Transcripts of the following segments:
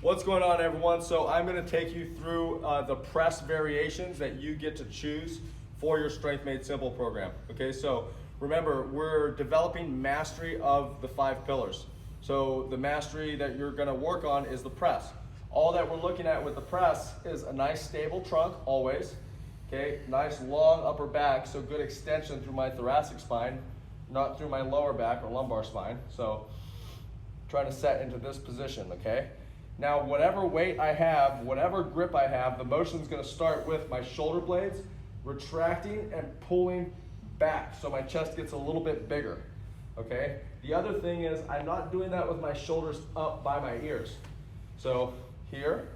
What's going on, everyone? So I'm going to take you through the press variations that you get to choose for your Strength Made Simple program. Okay, so remember, we're developing mastery of the 5 pillars. So the mastery that you're going to work on is the press. All that we're looking at with the press is a nice stable trunk always. Okay, nice long upper back, so good extension through my thoracic spine, not through my lower back or lumbar spine. So trying to set into this position, okay? Now, whatever weight I have, whatever grip I have, the motion is going to start with my shoulder blades retracting and pulling back so my chest gets a little bit bigger, okay? The other thing is I'm not doing that with my shoulders up by my ears. So here,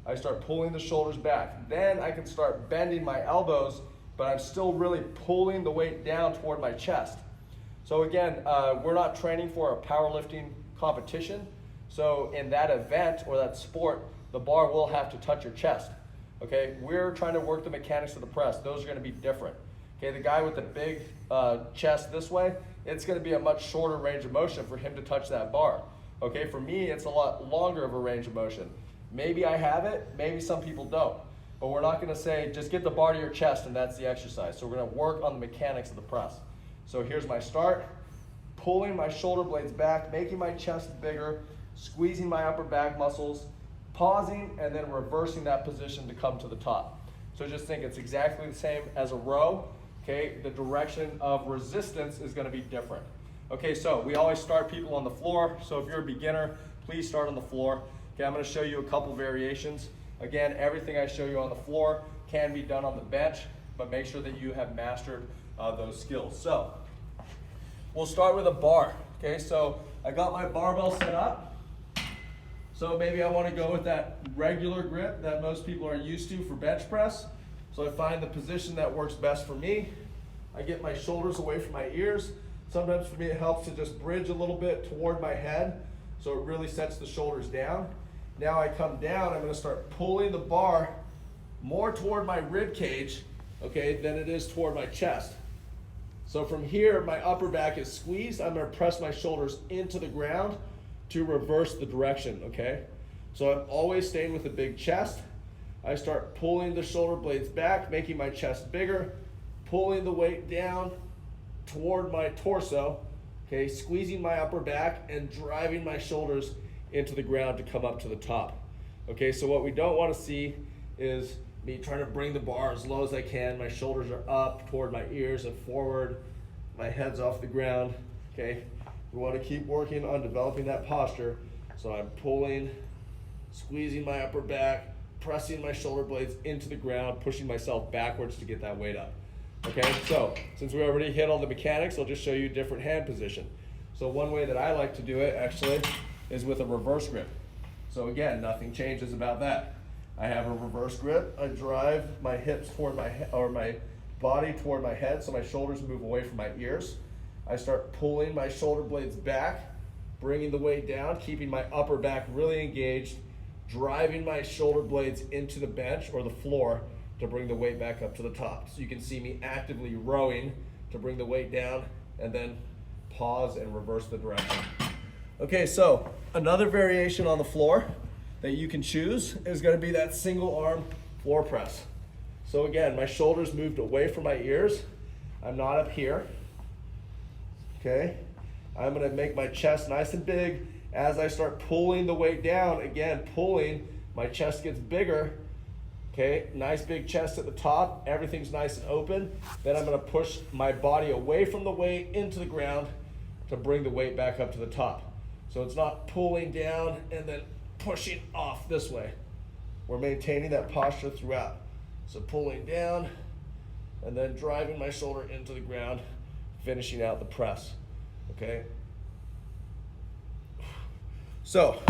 I start pulling the shoulders back. Then I can start bending my elbows, but I'm still really pulling the weight down toward my chest. So again, we're not training for a powerlifting competition. So in that event or that sport, the bar will have to touch your chest. Okay, we're trying to work the mechanics of the press. Those are going to be different. Okay, the guy with the big chest this way, it's going to be a much shorter range of motion for him to touch that bar. Okay, for me, it's a lot longer of a range of motion. Maybe I have it, maybe some people don't. But we're not going to say, just get the bar to your chest and that's the exercise. So we're going to work on the mechanics of the press. So here's my start, pulling my shoulder blades back, making my chest bigger, squeezing my upper back muscles, pausing, and then reversing that position to come to the top. So just think it's exactly the same as a row, okay? The direction of resistance is gonna be different. Okay, so we always start people on the floor. So if you're a beginner, please start on the floor. Okay, I'm gonna show you a couple variations. Again, everything I show you on the floor can be done on the bench, but make sure that you have mastered those skills. So we'll start with a bar. Okay, so I got my barbell set up. So maybe I want to go with that regular grip that most people are used to for bench press. So I find the position that works best for me. I get my shoulders away from my ears. Sometimes for me it helps to just bridge a little bit toward my head so it really sets the shoulders down. Now I come down, I'm going to start pulling the bar more toward my rib cage, okay, than it is toward my chest. So from here, my upper back is squeezed. I'm going to press my shoulders into the ground to reverse the direction, okay? So I'm always staying with a big chest. I start pulling the shoulder blades back, making my chest bigger, pulling the weight down toward my torso, okay? Squeezing my upper back and driving my shoulders into the ground to come up to the top. Okay, so what we don't want to see is me trying to bring the bar as low as I can. My shoulders are up toward my ears and forward. My head's off the ground, okay? We want to keep working on developing that posture. So I'm pulling, squeezing my upper back, pressing my shoulder blades into the ground, pushing myself backwards to get that weight up. Okay, so since we already hit all the mechanics, I'll just show you a different hand position. So one way that I like to do it actually is with a reverse grip. So again, nothing changes about that. I have a reverse grip. I drive my hips toward my my body toward my head, so my shoulders move away from my ears. I start pulling my shoulder blades back, bringing the weight down, keeping my upper back really engaged, driving my shoulder blades into the bench or the floor to bring the weight back up to the top. So you can see me actively rowing to bring the weight down and then pause and reverse the direction. Okay, so another variation on the floor that you can choose is going to be that single arm floor press. So again, my shoulders moved away from my ears. I'm not up here. Okay, I'm going to make my chest nice and big. As I start pulling the weight down, again, pulling, my chest gets bigger. Okay, nice big chest at the top. Everything's nice and open. Then I'm going to push my body away from the weight into the ground to bring the weight back up to the top. So it's not pulling down and then pushing off this way. We're maintaining that posture throughout. So pulling down and then driving my shoulder into the ground, finishing out the press, okay? So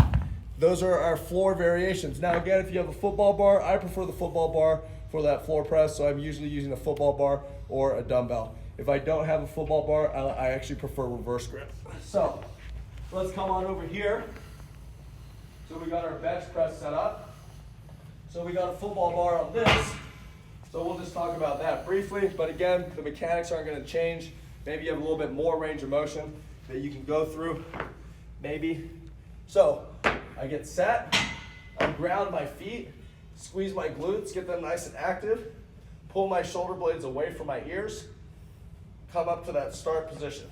those are our floor variations. Now again, if you have a football bar, I prefer the football bar for that floor press, so I'm usually using a football bar or a dumbbell. If I don't have a football bar, I actually prefer reverse grip. So let's come on over here. So we got our bench press set up. So we got a football bar on this. So we'll just talk about that briefly, but again, the mechanics aren't going to change. Maybe you have a little bit more range of motion that you can go through, maybe. So I get set, I ground my feet, squeeze my glutes, get them nice and active, pull my shoulder blades away from my ears, come up to that start position.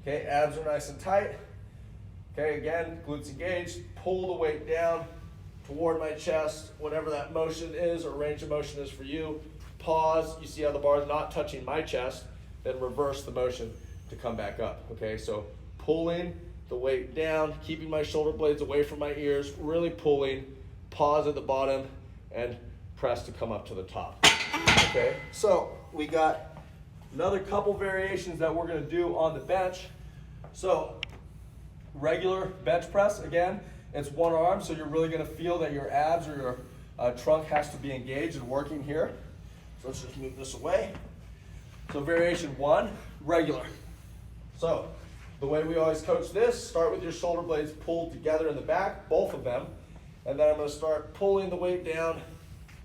Okay, abs are nice and tight. Okay, again, glutes engaged, pull the weight down toward my chest, whatever that motion is or range of motion is for you. Pause, you see how the bar is not touching my chest, then reverse the motion to come back up. Okay, so pulling the weight down, keeping my shoulder blades away from my ears, really pulling, pause at the bottom, and press to come up to the top. Okay, so we got another couple variations that we're gonna do on the bench. So regular bench press, again, it's one arm, so you're really gonna feel that your abs or your trunk has to be engaged and working here. So let's just move this away. So variation one, regular. So the way we always coach this, start with your shoulder blades pulled together in the back, both of them, and then I'm gonna start pulling the weight down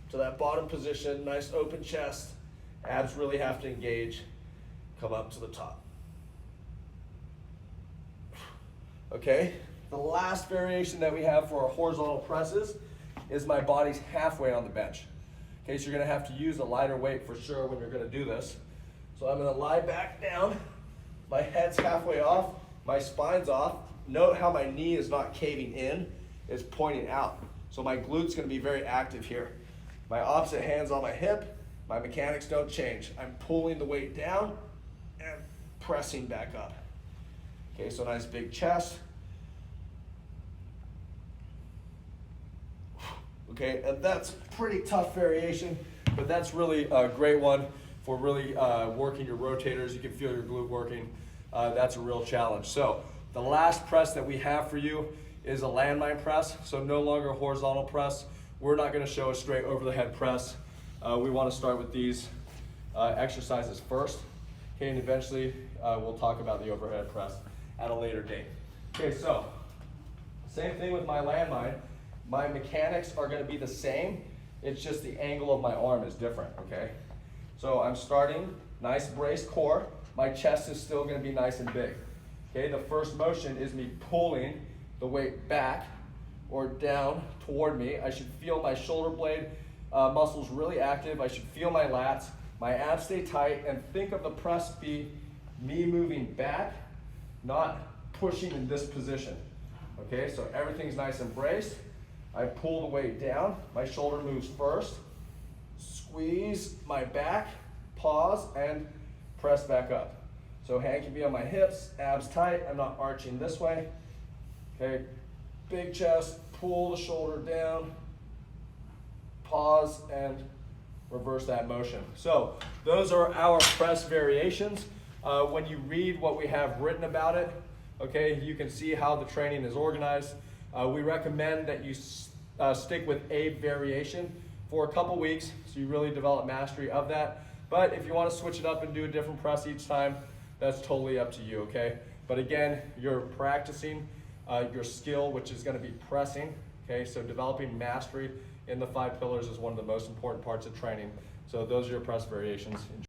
to that bottom position, nice open chest, abs really have to engage, come up to the top. Okay, the last variation that we have for our horizontal presses is my body's halfway on the bench. Okay, so you're gonna have to use a lighter weight for sure when you're gonna do this. So I'm gonna lie back down, my head's halfway off, my spine's off. Note how my knee is not caving in, it's pointing out. So my glute's gonna be very active here. My opposite hand's on my hip, my mechanics don't change. I'm pulling the weight down and pressing back up. Okay, so nice big chest. Okay, and that's pretty tough variation, but that's really a great one for really working your rotators. You can feel your glute working. That's a real challenge. So the last press that we have for you is a landmine press, so no longer a horizontal press. We're not gonna show a straight over the head press. We wanna start with these exercises first, okay, and eventually we'll talk about the overhead press at a later date. Okay, so same thing with my landmine. My mechanics are gonna be the same, it's just the angle of my arm is different, okay? So I'm starting, nice braced core, my chest is still gonna be nice and big. Okay, the first motion is me pulling the weight back or down toward me. I should feel my shoulder blade muscles really active. I should feel my lats, my abs stay tight, and think of the press be me moving back, not pushing in this position. Okay, so everything's nice and braced. I pull the weight down, my shoulder moves first, squeeze my back, pause, and press back up. So hand can be on my hips, abs tight, I'm not arching this way. Okay, big chest, pull the shoulder down, pause, and reverse that motion. So those are our press variations. When you read what we have written about it, okay, you can see how the training is organized. We recommend that you stick with a variation for a couple weeks so you really develop mastery of that. But if you want to switch it up and do a different press each time, that's totally up to you, okay? But again, you're practicing your skill, which is going to be pressing, okay? So developing mastery in the 5 pillars is one of the most important parts of training. So those are your press variations. Enjoy.